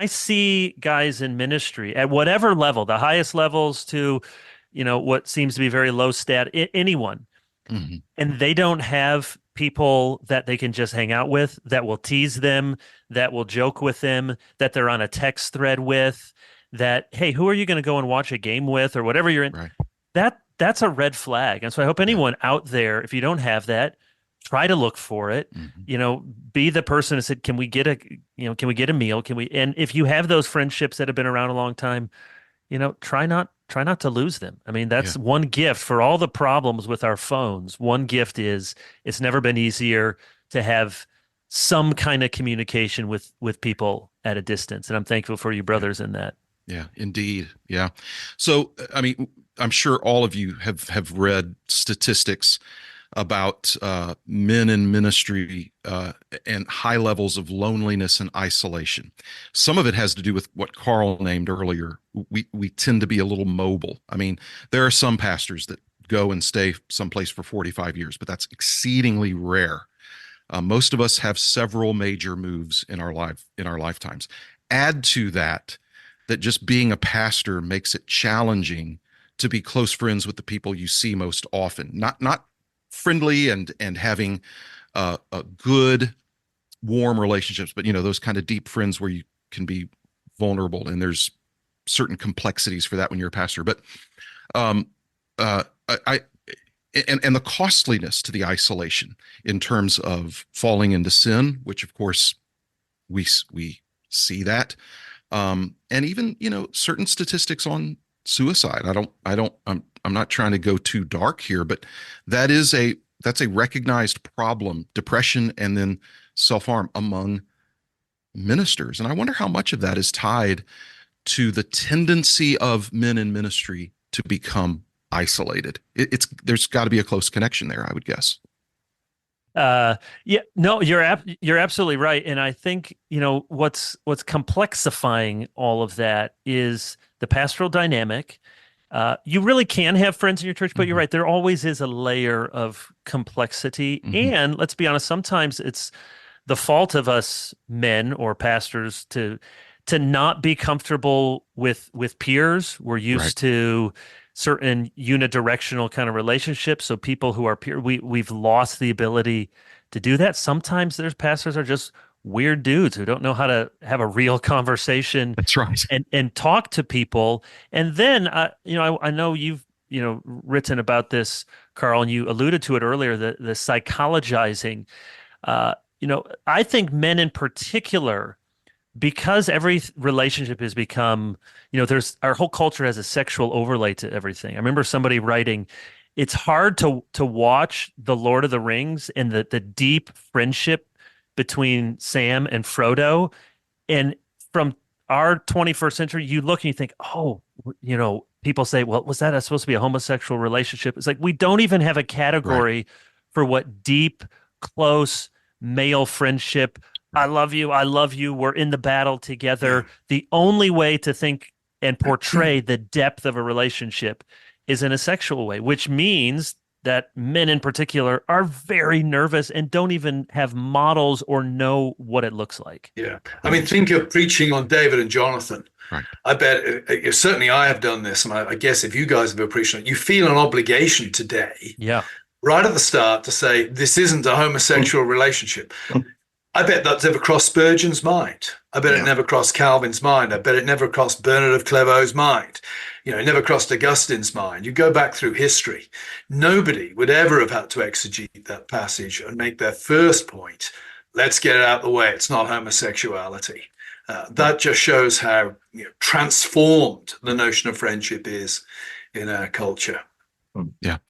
I see guys in ministry at whatever level, the highest levels to, what seems to be very low stat, anyone, Hmm. and they don't have people that they can just hang out with, that will tease them, that will joke with them, that they're on a text thread with, that, hey, who are you going to go and watch a game with or whatever you're in? Right. That's a red flag. And so I hope Yeah. anyone out there, if you don't have that, try to look for it. Hmm. Be the person who said, can we get a meal? And if you have those friendships that have been around a long time, try not to lose them. I mean, Yeah. that's one gift for all the problems with our phones. One gift is it's never been easier to have some kind of communication with people at a distance. And I'm thankful for you Yeah. brothers in that. Yeah, indeed. Yeah. So, I mean, I'm sure all of you have read statistics about men in ministry and high levels of loneliness and isolation. Some of it has to do with what Carl named earlier. We tend to be a little mobile. I mean, there are some pastors that go and stay someplace for 45 years, but that's exceedingly rare. Most of us have several major moves in our lifetimes. Add to that that just being a pastor makes it challenging to be close friends with the people you see most often. Not friendly and having a good warm relationships, but those kind of deep friends where you can be vulnerable, and there's certain complexities for that when you're a pastor. But um, I and the costliness to the isolation in terms of falling into sin, which of course we see that, and even certain statistics on suicide. I'm not trying to go too dark here, but that's a recognized problem, depression and then self-harm among ministers. And I wonder how much of that is tied to the tendency of men in ministry to become isolated. There's got to be a close connection there, I would guess. Yeah, no, you're absolutely right. And I think, what's complexifying all of that is the pastoral dynamic. You really can have friends in your church, but you're Hmm. right. There always is a layer of complexity. Hmm. And let's be honest, sometimes it's the fault of us men or pastors to not be comfortable with peers. We're Right. used to certain unidirectional kind of relationships. So people who are we've lost the ability to do that. Sometimes there's pastors are just weird dudes who don't know how to have a real conversation That's right. and talk to people. And then I know you've written about this, Carl, and you alluded to it earlier, the psychologizing. I think men in particular, because every relationship has become, there's our whole culture has a sexual overlay to everything. I remember somebody writing, it's hard to watch The Lord of the Rings and the deep friendship between Sam and Frodo. And from our 21st century, you look and you think, oh, people say, well, was that supposed to be a homosexual relationship? It's like we don't even have a Right. category for what deep, close male friendship. I Right. love you. I love you. We're in the battle together. Yeah. The only way to think and portray the depth of a relationship is in a sexual way, which means that men in particular are very nervous and don't even have models or know what it looks like. Yeah. I mean, think of preaching on David and Jonathan. Right. I bet certainly I have done this. And I guess if you guys have preached on it, you feel an obligation today, Yeah. right at the start, to say, this isn't a homosexual relationship. I bet that's never crossed Spurgeon's mind. I bet it Yeah. never crossed Calvin's mind. I bet it never crossed Bernard of Clairvaux's mind. It never crossed Augustine's mind. You go back through history, nobody would ever have had to exegete that passage and make their first point, let's get it out of the way. It's not homosexuality. That just shows how transformed the notion of friendship is in our culture. Yeah.